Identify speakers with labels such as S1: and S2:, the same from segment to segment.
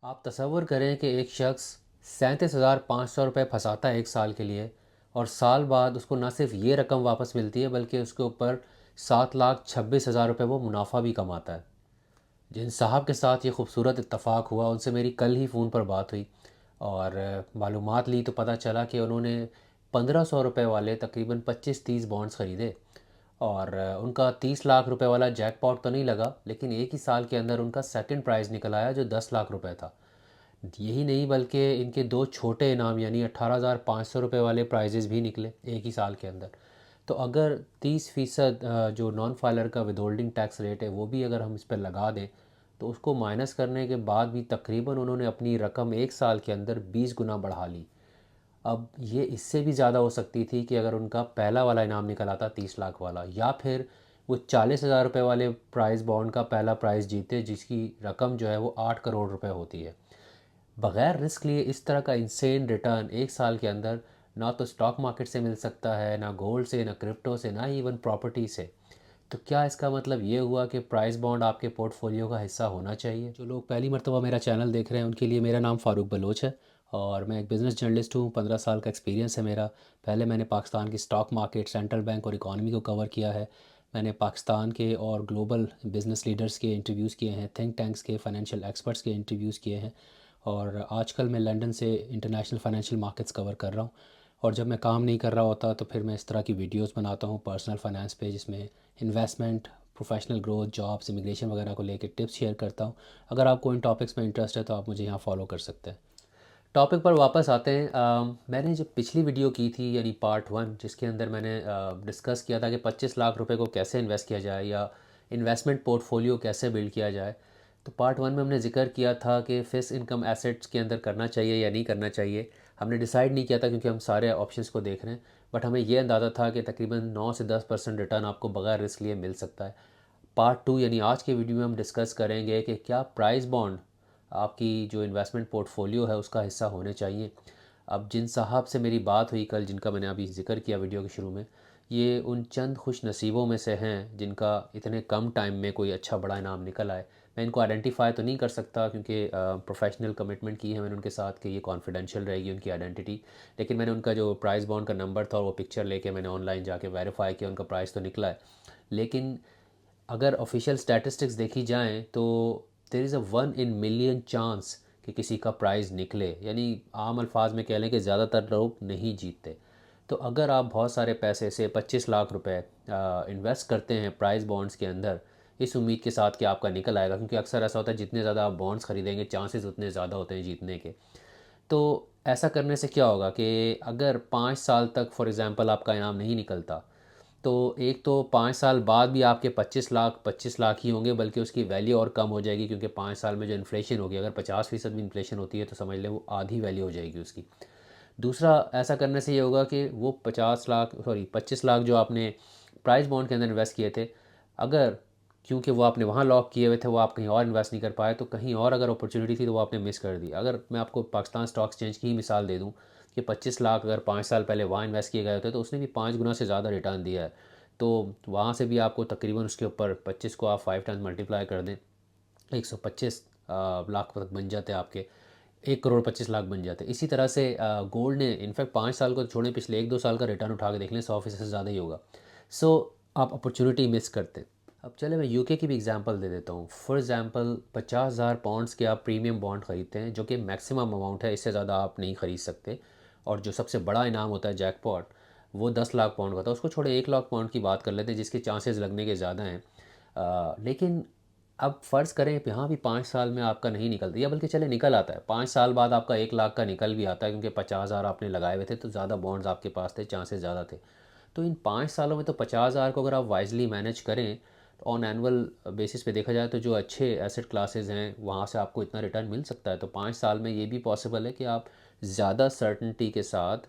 S1: आप तसव्वुर करें कि एक शख्स 37,500 रुपये फंसाता है एक साल के लिए, और साल बाद उसको ना सिर्फ ये रकम वापस मिलती है बल्कि उसके ऊपर 7,26,000 रुपये वो मुनाफा भी कमाता है। जिन साहब के साथ ये खूबसूरत इत्तफ़ाक हुआ उनसे मेरी कल ही फ़ोन पर बात हुई और मालूमात ली तो पता चला कि उन्होंने 1,500 रुपये वाले तकरीबन 25-30 बॉन्ड्स ख़रीदे। और उनका 30 लाख रुपए वाला जैकपॉट तो नहीं लगा, लेकिन एक ही साल के अंदर उनका सेकंड प्राइज़ निकल आया जो 10 लाख रुपए था। यही नहीं बल्कि इनके दो छोटे इनाम यानी 18,500 रुपये वाले प्राइजेज़ भी निकले एक ही साल के अंदर। तो अगर 30% जो नॉन फाइलर का विदहोल्डिंग टैक्स रेट है वो भी अगर हम इस पर लगा दें तो उसको माइनस करने के बाद भी तकरीबन उन्होंने अपनी रकम एक साल के अंदर 20 गुना बढ़ा ली। अब ये इससे भी ज़्यादा हो सकती थी कि अगर उनका पहला वाला इनाम निकल आता 30 लाख वाला, या फिर वो 40,000 रुपये वाले प्राइज़ बॉन्ड का पहला प्राइज़ जीते जिसकी रकम जो है वो 8 करोड़ रुपए होती है। बगैर रिस्क लिए इस तरह का इंसेन रिटर्न एक साल के अंदर ना तो स्टॉक मार्केट से मिल सकता है, ना गोल्ड से, ना क्रिप्टो से, ना ही इवन प्रॉपर्टी से। तो क्या इसका मतलब ये हुआ कि प्राइस बॉन्ड आपके पोर्टफोलियो का हिस्सा होना चाहिए? जो लोग पहली मर्तबा मेरा चैनल देख रहे हैं उनके लिए, मेरा नाम फ़ारूक बलोच है और मैं एक बिज़नेस जर्नलिस्ट हूँ। 15 साल का एक्सपीरियंस है मेरा। पहले मैंने पाकिस्तान की स्टॉक मार्केट, सेंट्रल बैंक और इकॉनमी को कवर किया है। मैंने पाकिस्तान के और ग्लोबल बिज़नेस लीडर्स के इंटरव्यूज़ किए हैं, थिंक टैंक्स के, फाइनेंशियल एक्सपर्ट्स के इंटरव्यूज़ किए हैं। और आजकल मैं लंदन से इंटरनेशनल फाइनेंशियल मार्केट्स कवर कर रहा हूँ। और जब मैं काम नहीं कर रहा होता तो फिर मैं इस तरह की वीडियोस बनाता हूँ पर्सनल फाइनेंस पे, जिसमें investment, professional growth, jobs, immigration वगैरह को लेकर टिप्स शेयर करता हूँ। अगर आपको इन टॉपिक्स में इंटरेस्ट है तो आप मुझे यहाँ फॉलो कर सकते हैं। टॉपिक पर वापस आते हैं। मैंने जब पिछली वीडियो की थी यानी पार्ट 1, जिसके अंदर मैंने डिस्कस किया था कि 25 लाख रुपए को कैसे इन्वेस्ट किया जाए या इन्वेस्टमेंट पोर्टफोलियो कैसे बिल्ड किया जाए, तो पार्ट 1 में हमने जिक्र किया था कि फिक्स इनकम एसेट्स के अंदर करना चाहिए या नहीं करना चाहिए। हमने डिसाइड नहीं किया था क्योंकि हम सारे ऑप्शंस को देख रहे हैं, बट हमें यह अंदाज़ा था कि तकरीबन 9 से 10% रिटर्न आपको बगैर रिस्क लिए मिल सकता है। पार्ट 2 यानी आज के वीडियो में हम डिस्कस करेंगे कि क्या प्राइस बॉन्ड आपकी जो इन्वेस्टमेंट पोर्टफोलियो है उसका हिस्सा होने चाहिए। अब जिन साहब से मेरी बात हुई कल, जिनका मैंने अभी ज़िक्र किया वीडियो के शुरू में, ये उन चंद खुश नसीबों में से हैं जिनका इतने कम टाइम में कोई अच्छा बड़ा इनाम निकल आए। मैं इनको आइडेंटिफाई तो नहीं कर सकता क्योंकि प्रोफेशनल कमिटमेंट की है मैंने उनके साथ कि ये कॉन्फिडेंशियल रहेगी उनकी आइडेंटिटी। लेकिन मैंने उनका जो प्राइस बॉन्ड का नंबर था वो पिक्चर लेके मैंने ऑनलाइन जाके वेरीफाई किया, उनका प्राइस तो निकला है। लेकिन अगर ऑफिशियल स्टैटिस्टिक्स देखी जाएँ तो there is a 1 in million chance कि किसी का प्राइज़ निकले, यानी आम अल्फाज में कह लें कि ज़्यादातर लोग नहीं जीतते। तो अगर आप बहुत सारे पैसे से 25 लाख रुपए इन्वेस्ट करते हैं प्राइज़ बॉन्ड्स के अंदर इस उम्मीद के साथ कि आपका निकल आएगा, क्योंकि अक्सर ऐसा होता है जितने ज़्यादा आप बॉन्ड्स खरीदेंगे चांसेस उतने ज़्यादा होते हैं जीतने के। तो ऐसा करने से क्या होगा कि अगर 5 साल तक फॉर एग्ज़ाम्पल आपका इनाम नहीं निकलता, तो एक तो 5 साल बाद भी आपके 25 लाख ही होंगे, बल्कि उसकी वैल्यू और कम हो जाएगी क्योंकि 5 साल में जो इन्फ्लेशन होगी, अगर 50% भी इन्फ्लेशन होती है तो समझ लें वो आधी वैल्यू हो जाएगी उसकी। दूसरा, ऐसा करने से ये होगा कि वो 25 लाख जो आपने प्राइस बॉन्ड के अंदर इन्वेस्ट किए थे, अगर क्योंकि वो आपने वहाँ लॉक किए हुए थे, वो आप कहीं और इन्वेस्ट नहीं कर पाए, तो कहीं और अगर अपॉर्चुनिटी थी तो वो आपने मिस कर दी। अगर मैं आपको पाकिस्तान स्टॉक एक्सचेंज की ही मिसाल दे दूँ कि 25 लाख अगर 5 साल पहले वहाँ इन्वेस्ट किए गए होते तो उसने भी 5 गुना से ज़्यादा रिटर्न दिया है। तो वहाँ से भी आपको तकरीबन उसके ऊपर 25 को आप 5 टाइम्स मल्टीप्लाई कर दें, 125 लाख तक बन जाते हैं आपके, 1 करोड़ 25 लाख बन जाते हैं। इसी तरह से गोल्ड ने इनफैक्ट 5 साल को छोड़ें, पिछले 1-2 साल का रिटर्न उठा के देख लें, 100% से ज़्यादा ही होगा। सो आप अपॉर्चुनिटी मिस करते। अब चले मैं यूके की भी एग्जांपल दे देता हूँ। फॉर एग्जांपल 50,000 पाउंड्स के आप प्रीमियम बॉन्ड ख़रीदते हैं जो कि मैक्सिमम अमाउंट है, इससे ज़्यादा आप नहीं ख़रीद सकते। और जो सबसे बड़ा इनाम होता है जैकपॉट, वो 10 लाख पाउंड का था। उसको छोड़े 1 लाख पाउंड की बात कर लेते हैं जिसके चांसेस लगने के ज़्यादा हैं। लेकिन अब फ़र्ज़ करें कि यहाँ भी 5 साल में आपका नहीं निकलता, या बल्कि चले निकल आता है, 5 साल बाद आपका 1 लाख का निकल भी आता है क्योंकि 50,000 आपने लगाए हुए थे तो ज़्यादा बॉन्ड्स आपके पास थे, चांसेस ज़्यादा थे। तो इन 5 सालों में तो 50,000 को अगर आप वाइजली मैनेज करें तो ऑन एनुअल बेसिस पे देखा जाए तो जो अच्छे एसेट क्लासेस हैं वहाँ से आपको इतना रिटर्न मिल सकता है। तो 5 साल में ये भी पॉसिबल है कि आप ज़्यादा सर्टनिटी के साथ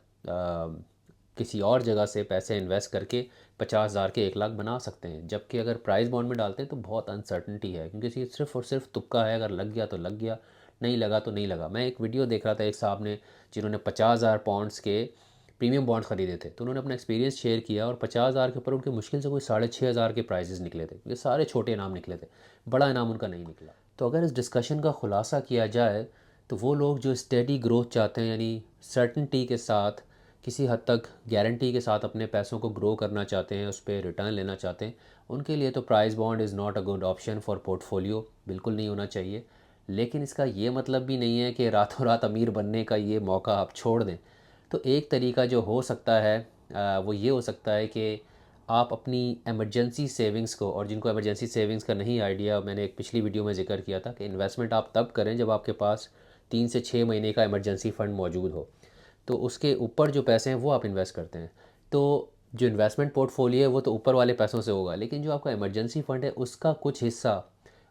S1: किसी और जगह से पैसे इन्वेस्ट करके 50,000 के 1 लाख बना सकते हैं। जबकि अगर प्राइस बॉन्ड में डालते हैं तो बहुत अनसर्टनिटी है क्योंकि ये सिर्फ़ और सिर्फ तुक्का है, अगर लग गया तो लग गया, नहीं लगा तो नहीं लगा। मैं एक वीडियो देख रहा था, एक साहब ने जिन्होंने 50,000 पाउंड्स के प्रीमियम बॉन्ड ख़रीदे थे, तो उन्होंने अपना एक्सपीरियंस शेयर किया और 50,000 के ऊपर उनके मुश्किल से कोई 6,500 के प्राइजेस निकले थे। ये सारे छोटे इनाम निकले थे, बड़ा इनाम उनका नहीं निकला। तो अगर इस डिस्कशन का ख़ुलासा किया जाए तो वो लोग जो स्टेडी ग्रोथ चाहते हैं, यानी सर्टनटी के साथ, किसी हद तक गारंटी के साथ अपने पैसों को ग्रो करना चाहते हैं, उस पर रिटर्न लेना चाहते हैं, उनके लिए तो price bond is not a good option for portfolio, बिल्कुल नहीं होना चाहिए। लेकिन इसका ये मतलब भी नहीं है कि रातों रात अमीर बनने का ये मौका आप छोड़ दें। तो एक तरीका जो हो सकता है वो ये हो सकता है कि आप अपनी एमरजेंसी सेविंग्स को, और जिनको एमरजेंसी सेविंग्स का नहीं आइडिया, मैंने एक पिछली वीडियो में जिक्र किया था कि इन्वेस्टमेंट आप तब करें जब आपके पास 3 से 6 महीने का इमरजेंसी फ़ंड मौजूद हो। तो उसके ऊपर जो पैसे हैं वो आप इन्वेस्ट करते हैं। तो जो इन्वेस्टमेंट पोर्टफोलियो है वो तो ऊपर वाले पैसों से होगा, लेकिन जो आपका इमरजेंसी फ़ंड है उसका कुछ हिस्सा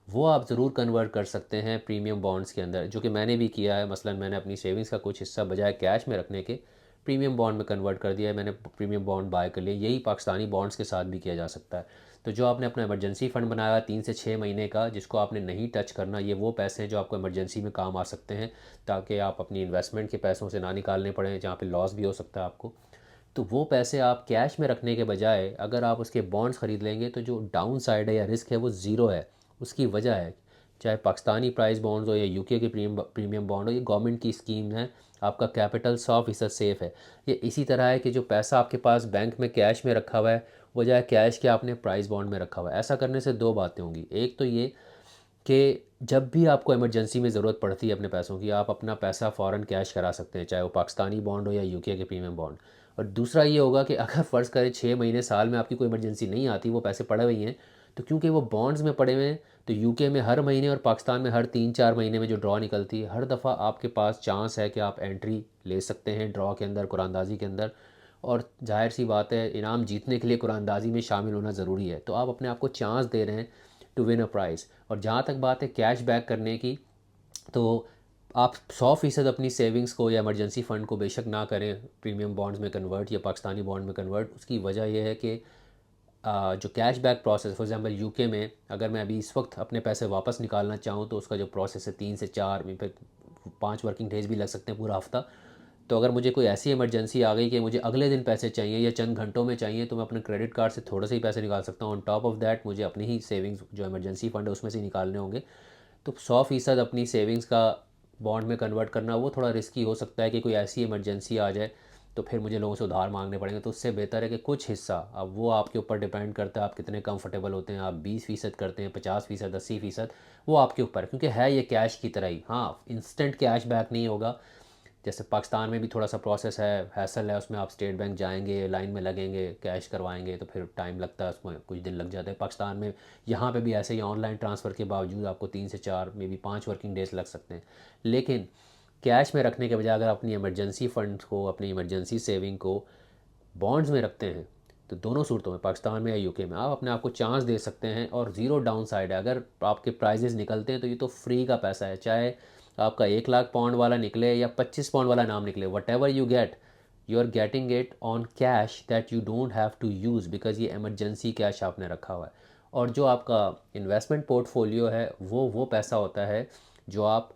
S1: वो आप ज़रूर कन्वर्ट कर सकते हैं प्रीमियम बॉन्ड्स के अंदर, जो कि मैंने भी किया है। मसलन मैंने अपनी सेविंग्स का कुछ हिस्सा बजाय कैश में रखने के प्रीमियम बॉन्ड में कन्वर्ट कर दिया है। मैंने प्रीमियम बॉन्ड बाय कर लिए। यही पाकिस्तानी बॉन्ड्स के साथ भी किया जा सकता है। तो जो आपने अपना इमरजेंसी फ़ंड बनाया 3 से 6 महीने का, जिसको आपने नहीं टच करना, ये वो पैसे हैं जो आपको इमरजेंसी में काम आ सकते हैं, ताकि आप अपनी इन्वेस्टमेंट के पैसों से ना निकालने पड़ें जहाँ पे लॉस भी हो सकता है आपको। तो वो पैसे आप कैश में रखने के बजाय अगर आप उसके बॉन्ड्स ख़रीद लेंगे तो जो डाउन साइड है या रिस्क है वो ज़ीरो है। उसकी वजह है, चाहे पाकिस्तानी प्राइस बॉन्ड्स हो या यूके के प्रीमियम बॉन्ड हो, ये गवर्नमेंट की स्कीम है। आपका कैपिटल 100% सेफ़ है। ये इसी तरह है कि जो पैसा आपके पास बैंक में कैश में रखा हुआ है, बजाय कैश के आपने प्राइस बॉन्ड में रखा हुआ है। ऐसा करने से दो बातें होंगी। एक तो ये कि जब भी आपको इमरजेंसी में ज़रूरत पड़ती है अपने पैसों की, आप अपना पैसा फ़ौरन कैश करा सकते हैं, चाहे वो पाकिस्तानी बॉन्ड हो या यूके के प्रीमियम बॉन्ड। और दूसरा ये होगा कि अगर फ़र्ज़ करें 6 महीने साल में आपकी कोई इमरजेंसी नहीं आती, वो पैसे पड़े हुए हैं, तो क्योंकि वो बॉन्ड्स में पड़े हुए हैं, तो यूके में हर महीने और पाकिस्तान में हर 3-4 महीने में जो ड्रॉ निकलती है, हर दफ़ा आपके पास चांस है कि आप एंट्री ले सकते हैं ड्रॉ के अंदर, कुरानदाजी के अंदर। और जाहिर सी बात है, इनाम जीतने के लिए कुरानदाजी में शामिल होना ज़रूरी है। तो आप अपने आप को चांस दे रहे हैं टू विन अ प्राइज़। और जहाँ तक बात है कैश बैक करने की, तो आप 100% अपनी सेविंग्स को या इमरजेंसी फ़ंड को बेशक ना करें प्रीमियम बॉन्ड्स में कन्वर्ट या पाकिस्तानी बॉन्ड में कन्वर्ट। उसकी वजह यह है कि जो cash back process, for example UK में अगर मैं अभी इस वक्त अपने पैसे वापस निकालना चाहूँ तो उसका जो प्रोसेस है 3 से 4, इन पर 5 वर्किंग डेज भी लग सकते हैं, पूरा हफ्ता। तो अगर मुझे कोई ऐसी इमरजेंसी आ गई कि मुझे अगले दिन पैसे चाहिए या चंद घंटों में चाहिए, तो मैं अपने क्रेडिट कार्ड से थोड़े से ही पैसे निकाल सकता हूँ। ऑन टॉप ऑफ दैट मुझे अपनी ही सेविंग्स जो इमरजेंसी फ़ंड है उसमें से निकालने होंगे। तो 100% अपनी सेविंग्स का बॉन्ड में कन्वर्ट करना वो थोड़ा रिस्की हो सकता है कि कोई ऐसी इमरजेंसी आ जाए तो फिर मुझे लोगों से उधार मांगने पड़ेंगे। तो उससे बेहतर है कि कुछ हिस्सा, अब वो आपके ऊपर डिपेंड करता है आप कितने कंफर्टेबल होते हैं, आप 20% करते हैं, 50%, 80%, वो आपके ऊपर है, क्योंकि है ये कैश की तरह ही। हाँ, इंस्टेंट कैश बैक नहीं होगा। जैसे पाकिस्तान में भी थोड़ा सा प्रोसेस है, हैसल है उसमें, आप स्टेट बैंक जाएंगे, लाइन में लगेंगे, कैश करवाएंगे तो फिर टाइम लगता है, उसमें कुछ दिन लग जाते हैं पाकिस्तान में। यहाँ पे भी ऐसे ही ऑनलाइन ट्रांसफ़र के बावजूद आपको 3 से 4, मे बी 5 वर्किंग डेज लग सकते हैं। लेकिन कैश में रखने के बजाय अगर अपनी इमरजेंसी फ़ंड को, अपनी इमरजेंसी सेविंग को बॉन्ड्स में रखते हैं, तो दोनों सूरतों में, पाकिस्तान में या यूके में, आप अपने आप को चांस दे सकते हैं और ज़ीरो डाउन साइड है। अगर आपके प्राइजेस निकलते हैं तो ये तो फ्री का पैसा है, चाहे आपका 1 लाख पाउंड वाला निकले या 25 पाउंड वाला नाम निकले, whatever you get, you are getting it on cash that you don't have to use, because ये एमरजेंसी कैश आपने रखा हुआ है। और जो आपका इन्वेस्टमेंट पोर्टफोलियो है वो पैसा होता है जो आप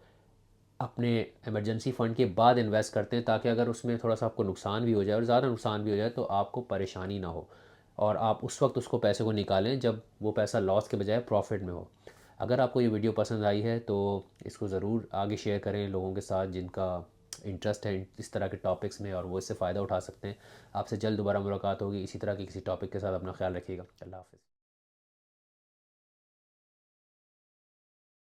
S1: अपने इमरजेंसी फ़ंड के बाद इन्वेस्ट करते हैं, ताकि अगर उसमें थोड़ा सा आपको नुकसान भी हो जाए और ज़्यादा नुकसान भी हो जाए तो आपको परेशानी ना हो, और आप उस वक्त उसको पैसे को निकालें जब वो पैसा लॉस के बजाय प्रॉफिट में हो। अगर आपको ये वीडियो पसंद आई है तो इसको ज़रूर आगे शेयर करें लोगों के साथ जिनका इंटरेस्ट है इस तरह के टॉपिक्स में और वो इससे फ़ायदा उठा सकते हैं। आपसे जल्द दोबारा मुलाकात होगी इसी तरह के किसी टॉपिक के साथ। अपना ख्याल रखिएगा। अल्लाह हाफ़िज़।